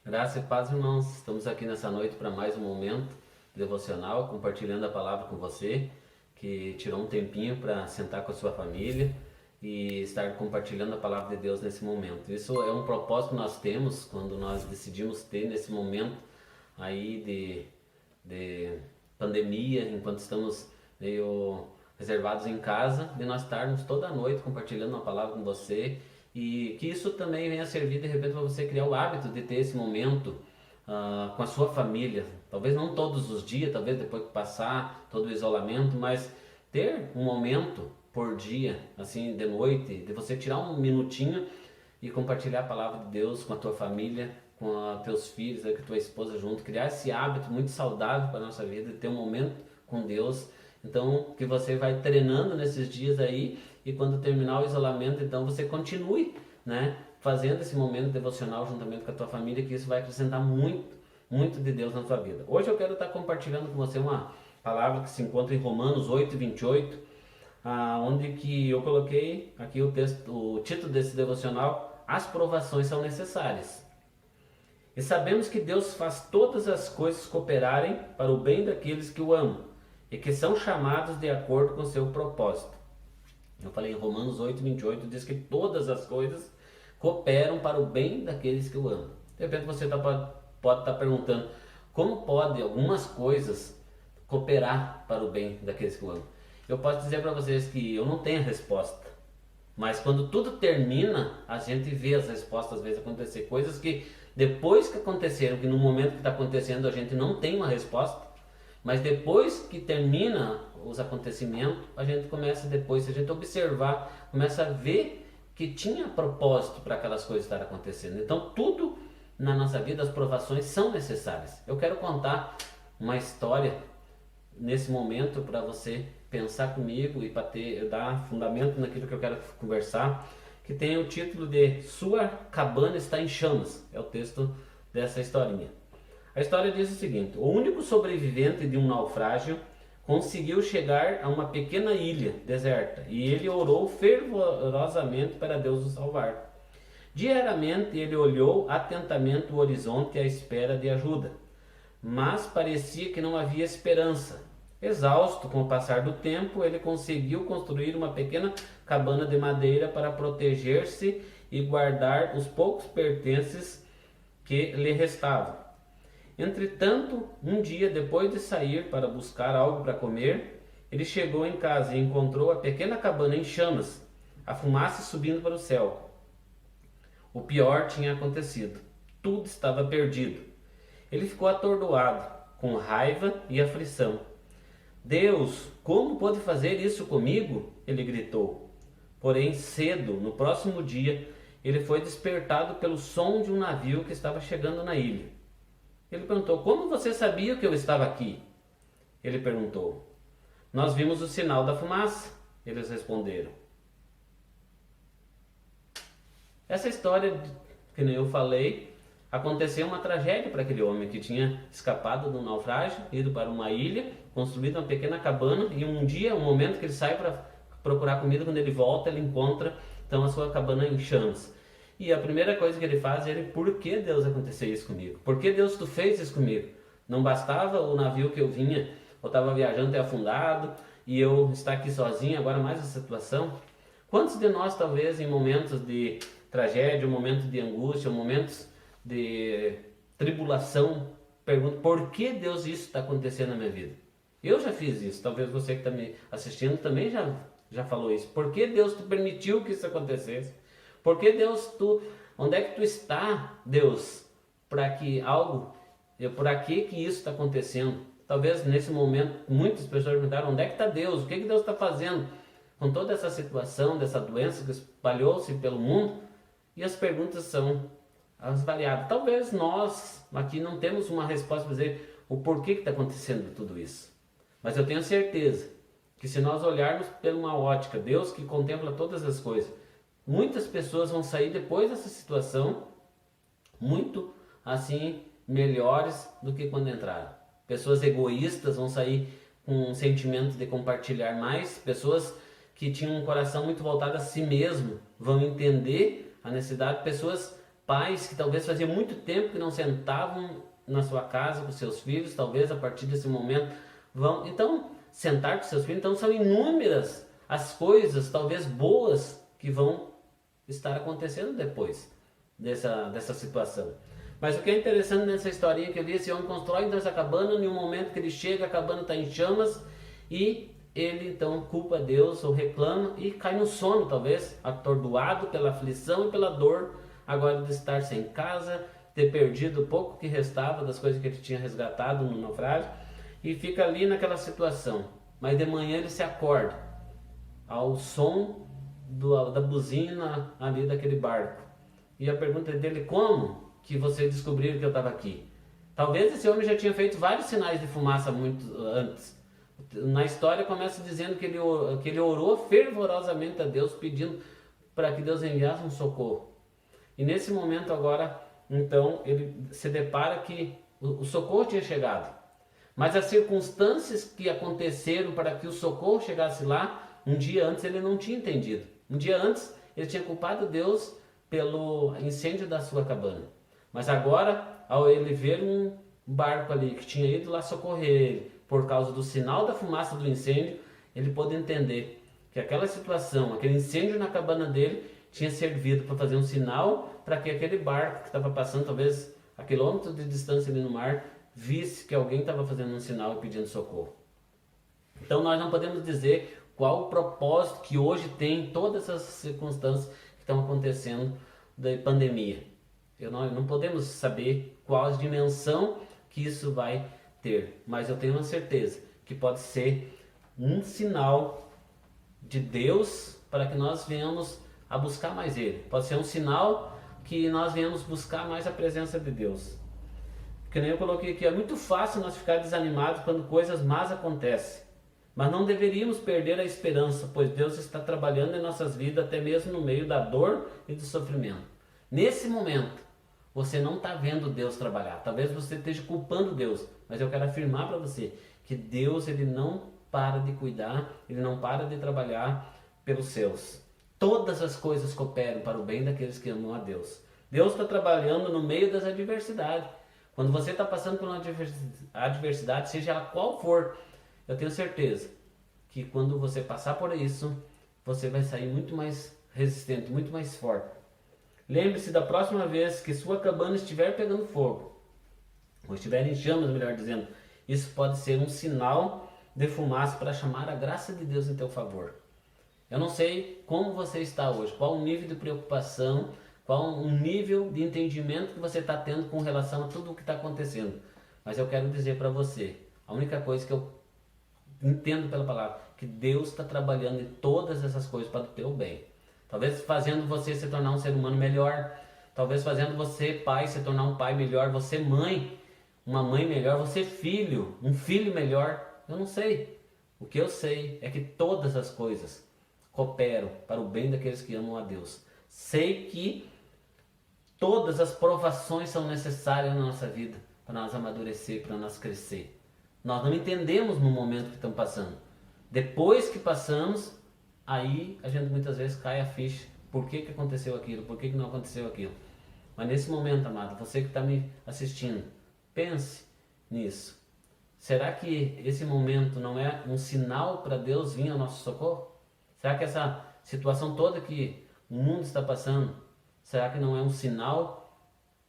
Graça e paz, irmãos. Estamos aqui nessa noite para mais um momento devocional, compartilhando a palavra com você, que tirou um tempinho para sentar com a sua família e estar compartilhando a palavra de Deus nesse momento. Isso é um propósito que nós temos quando nós decidimos ter nesse momento aí de pandemia, enquanto estamos meio reservados em casa, de nós estarmos toda noite compartilhando uma palavra com você e que isso também venha servir de repente para você criar o hábito de ter esse momento com a sua família. Talvez não todos os dias, talvez depois que passar todo o isolamento, mas ter um momento por dia, assim, de noite, de você tirar um minutinho e compartilhar a palavra de Deus com a tua família, com os teus filhos, com a tua esposa junto, criar esse hábito muito saudável para a nossa vida, de ter um momento com Deus. Então, que você vai treinando nesses dias aí e quando terminar o isolamento, então você continue, né, fazendo esse momento devocional juntamente com a tua família, que isso vai acrescentar muito, muito de Deus na tua vida. Hoje eu quero estar compartilhando com você uma palavra que se encontra em Romanos 8:28, onde que eu coloquei aqui o texto, o título desse devocional: As provações são necessárias. E sabemos que Deus faz todas as coisas cooperarem para o bem daqueles que o amam e que são chamados de acordo com seu propósito. Eu falei em Romanos 8:28, diz que todas as coisas cooperam para o bem daqueles que o amam. De repente você pode estar perguntando, como pode algumas coisas cooperar para o bem daqueles que o amam? Eu posso dizer para vocês que eu não tenho a resposta, mas quando tudo termina, a gente vê as respostas às vezes acontecer, coisas que depois que aconteceram, que no momento que está acontecendo a gente não tem uma resposta, mas depois que termina os acontecimentos, a gente começa depois, se a gente observar, começa a ver que tinha propósito para aquelas coisas estar acontecendo. Então tudo na nossa vida, as provações são necessárias. Eu quero contar uma história nesse momento para você pensar comigo e para dar fundamento naquilo que eu quero conversar, que tem o título de Sua Cabana Está em Chamas. É o texto dessa historinha. A história diz o seguinte: o único sobrevivente de um naufrágio conseguiu chegar a uma pequena ilha deserta e ele orou fervorosamente para Deus o salvar. Diariamente ele olhou atentamente o horizonte à espera de ajuda, mas parecia que não havia esperança. Exausto com o passar do tempo, ele conseguiu construir uma pequena cabana de madeira para proteger-se e guardar os poucos pertences que lhe restavam. Entretanto, um dia depois de sair para buscar algo para comer, ele chegou em casa e encontrou a pequena cabana em chamas, a fumaça subindo para o céu. O pior tinha acontecido. Tudo estava perdido. Ele ficou atordoado, com raiva e aflição. Deus, como pôde fazer isso comigo? Ele gritou. Porém, cedo, no próximo dia, ele foi despertado pelo som de um navio que estava chegando na ilha. Ele perguntou: como você sabia que eu estava aqui? Ele perguntou: nós vimos o sinal da fumaça. Eles responderam. Essa história, que nem eu falei, aconteceu uma tragédia para aquele homem que tinha escapado de um naufrágio, ido para uma ilha, construído uma pequena cabana, e um dia, um momento que ele sai para procurar comida, quando ele volta, ele encontra então a sua cabana em chamas. E a primeira coisa que ele faz é: por que Deus aconteceu isso comigo? Por que Deus tu fez isso comigo? Não bastava o navio que eu vinha, eu estava viajando ter afundado, e eu estar aqui sozinho, agora mais essa situação? Quantos de nós, talvez, em momentos de tragédia, momentos de angústia, momentos de tribulação, perguntam: por que Deus isso está acontecendo na minha vida? Eu já fiz isso, talvez você que está me assistindo também já falou isso. Por que Deus tu permitiu que isso acontecesse? Por que Deus onde é que tu está, Deus, para que que isso está acontecendo? Talvez nesse momento muitas pessoas perguntaram: onde é que está Deus? O que Deus está fazendo com toda essa situação, dessa doença que espalhou-se pelo mundo? E as perguntas são as variadas. Talvez nós aqui não temos uma resposta para dizer o porquê que está acontecendo tudo isso. Mas eu tenho certeza que se nós olharmos por uma ótica, Deus que contempla todas as coisas, muitas pessoas vão sair depois dessa situação muito assim melhores do que quando entraram. Pessoas egoístas vão sair com um sentimento de compartilhar mais. Pessoas que tinham um coração muito voltado a si mesmo vão entender a necessidade. Pessoas pais que talvez fazia muito tempo que não sentavam na sua casa com seus filhos, talvez a partir desse momento vão, então, sentar com seus filhos. Então são inúmeras as coisas, talvez boas, que vão estar acontecendo depois dessa situação. Mas o que é interessante nessa historinha que eu li, esse homem constrói então essa cabana, em um momento que ele chega, a cabana está em chamas, e ele então culpa Deus ou reclama e cai no sono, talvez, atordoado pela aflição e pela dor, agora de estar sem casa, ter perdido o pouco que restava das coisas que ele tinha resgatado no naufrágio, e fica ali naquela situação. Mas de manhã ele se acorda ao som da buzina ali daquele barco. E a pergunta dele: como que você descobriu que eu estava aqui? Talvez esse homem já tinha feito vários sinais de fumaça muito antes. Na história começa dizendo que ele orou fervorosamente a Deus, pedindo para que Deus enviasse um socorro. E nesse momento agora, então, ele se depara que o socorro tinha chegado. Mas as circunstâncias que aconteceram para que o socorro chegasse lá, um dia antes ele não tinha entendido. Um dia antes ele tinha culpado Deus pelo incêndio da sua cabana. Mas agora, ao ele ver um barco ali que tinha ido lá socorrer ele, por causa do sinal da fumaça do incêndio, ele pôde entender que aquela situação, aquele incêndio na cabana dele, tinha servido para fazer um sinal para que aquele barco que estava passando, talvez a quilômetros de distância ali no mar, visse que alguém estava fazendo um sinal e pedindo socorro. Então nós não podemos dizer qual o propósito que hoje tem todas essas circunstâncias que estão acontecendo da pandemia. Nós não podemos saber qual a dimensão que isso vai ter, mas eu tenho uma certeza que pode ser um sinal de Deus para que nós venhamos a buscar mais Ele. Pode ser um sinal que nós venhamos buscar mais a presença de Deus. Porque nem eu coloquei aqui, é muito fácil nós ficar desanimados quando coisas más acontecem. Mas não deveríamos perder a esperança, pois Deus está trabalhando em nossas vidas até mesmo no meio da dor e do sofrimento. Nesse momento, você não está vendo Deus trabalhar. Talvez você esteja culpando Deus, mas eu quero afirmar para você que Deus, ele não para de cuidar, ele não para de trabalhar pelos seus. Todas as coisas cooperam para o bem daqueles que amam a Deus. Deus está trabalhando no meio das adversidades. Quando você está passando por uma adversidade, seja ela qual for, eu tenho certeza que quando você passar por isso, você vai sair muito mais resistente, muito mais forte. Lembre-se da próxima vez que sua cabana estiver pegando fogo, ou estiver em chamas, melhor dizendo, isso pode ser um sinal de fumaça para chamar a graça de Deus em teu favor. Eu não sei como você está hoje, qual o nível de preocupação, qual o nível de entendimento que você está tendo com relação a tudo o que está acontecendo. Mas eu quero dizer para você, a única coisa que eu entendo pela palavra, que Deus está trabalhando em todas essas coisas para o teu bem. Talvez fazendo você se tornar um ser humano melhor, talvez fazendo você, pai, se tornar um pai melhor, você, mãe, uma mãe melhor, você, filho, um filho melhor. Eu não sei. O que eu sei é que todas as coisas cooperam para o bem daqueles que amam a Deus. Sei que todas as provações são necessárias na nossa vida para nós amadurecer, para nós crescer. Nós não entendemos no momento que estamos passando. Depois que passamos, aí a gente muitas vezes cai a ficha. Por que aconteceu aquilo? Por que não aconteceu aquilo? Mas nesse momento, amado, você que está me assistindo, pense nisso. Será que esse momento não é um sinal para Deus vir ao nosso socorro? Será que essa situação toda que o mundo está passando, será que não é um sinal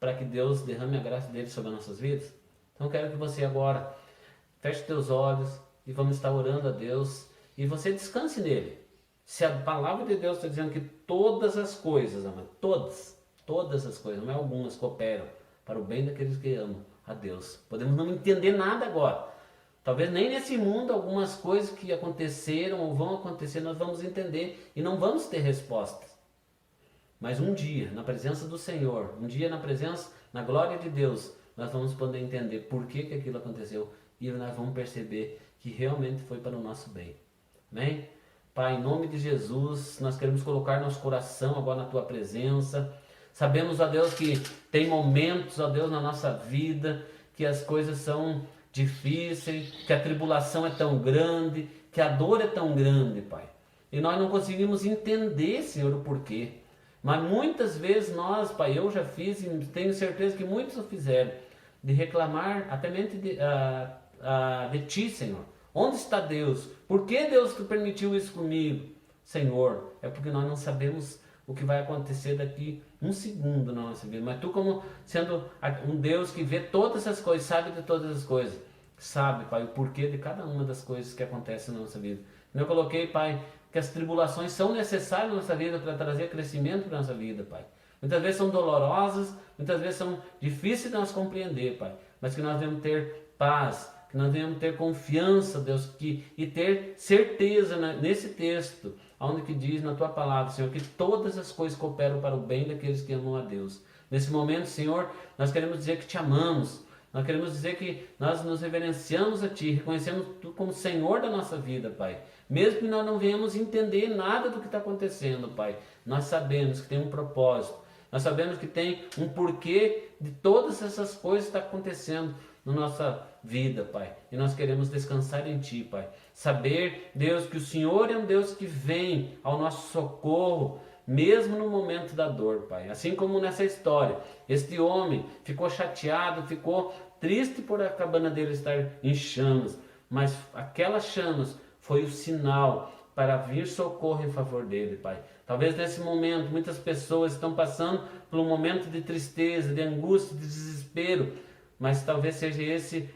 para que Deus derrame a graça dele sobre as nossas vidas? Então eu quero que você agora feche teus olhos e vamos estar orando a Deus e você descanse nele. Se a palavra de Deus está dizendo que todas as coisas, amado, todas as coisas, não é algumas, cooperam para o bem daqueles que amam a Deus. Podemos não entender nada agora. Talvez nem nesse mundo algumas coisas que aconteceram ou vão acontecer nós vamos entender e não vamos ter respostas. Mas um dia, na presença do Senhor, um dia na presença, na glória de Deus, nós vamos poder entender por que aquilo aconteceu e nós vamos perceber que realmente foi para o nosso bem. Amém? Pai, em nome de Jesus, nós queremos colocar nosso coração agora na Tua presença. Sabemos, ó Deus, que tem momentos, ó Deus, na nossa vida, que as coisas são difíceis, que a tribulação é tão grande, que a dor é tão grande, Pai. E nós não conseguimos entender, Senhor, o porquê. Mas muitas vezes nós, Pai, eu já fiz e tenho certeza que muitos o fizeram, de reclamar até mesmo de Ti, Senhor. Onde está Deus? Por que Deus permitiu isso comigo? Senhor, é porque nós não sabemos o que vai acontecer daqui um segundo na nossa vida. Mas Tu, como sendo um Deus que vê todas as coisas, sabe de todas as coisas, sabe, Pai, o porquê de cada uma das coisas que acontecem na nossa vida. Eu coloquei, Pai, que as tribulações são necessárias na nossa vida para trazer crescimento para a nossa vida, Pai. Muitas vezes são dolorosas, muitas vezes são difíceis de nós compreender, Pai. Mas que nós devemos ter paz, que nós devemos ter confiança, Deus, e ter certeza nesse texto, onde que diz na Tua palavra, Senhor, que todas as coisas cooperam para o bem daqueles que amam a Deus. Nesse momento, Senhor, nós queremos dizer que Te amamos. Nós queremos dizer que nós nos reverenciamos a Ti, reconhecemos Tu como Senhor da nossa vida, Pai. Mesmo que nós não venhamos entender nada do que está acontecendo, Pai, nós sabemos que tem um propósito. Nós sabemos que tem um porquê de todas essas coisas que estão acontecendo na nossa vida, Pai. E nós queremos descansar em Ti, Pai. Saber, Deus, que o Senhor é um Deus que vem ao nosso socorro, mesmo no momento da dor, Pai. Assim como nessa história, este homem ficou chateado, ficou triste por a cabana dele estar em chamas, mas aquelas chamas foi o sinal para vir socorro em favor dele, Pai. Talvez nesse momento muitas pessoas estão passando por um momento de tristeza, de angústia, de desespero, mas talvez seja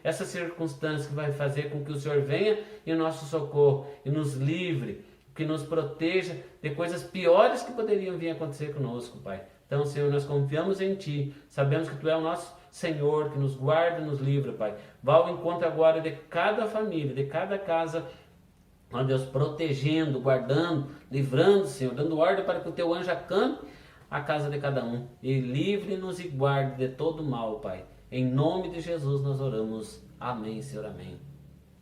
essa circunstância que vai fazer com que o Senhor venha em nosso socorro e nos livre, que nos proteja de coisas piores que poderiam vir a acontecer conosco, Pai. Então, Senhor, nós confiamos em Ti, sabemos que Tu é o nosso Senhor, que nos guarda e nos livra, Pai. Vá ao encontro agora de cada família, de cada casa, ó Deus, protegendo, guardando, livrando, Senhor, dando ordem para que o Teu anjo acampe a casa de cada um. E livre-nos e guarde de todo mal, Pai. Em nome de Jesus nós oramos. Amém, Senhor, amém.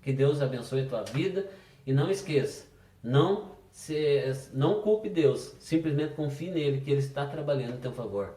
Que Deus abençoe a tua vida e não esqueça, não culpe Deus, simplesmente confie nele que Ele está trabalhando em teu favor.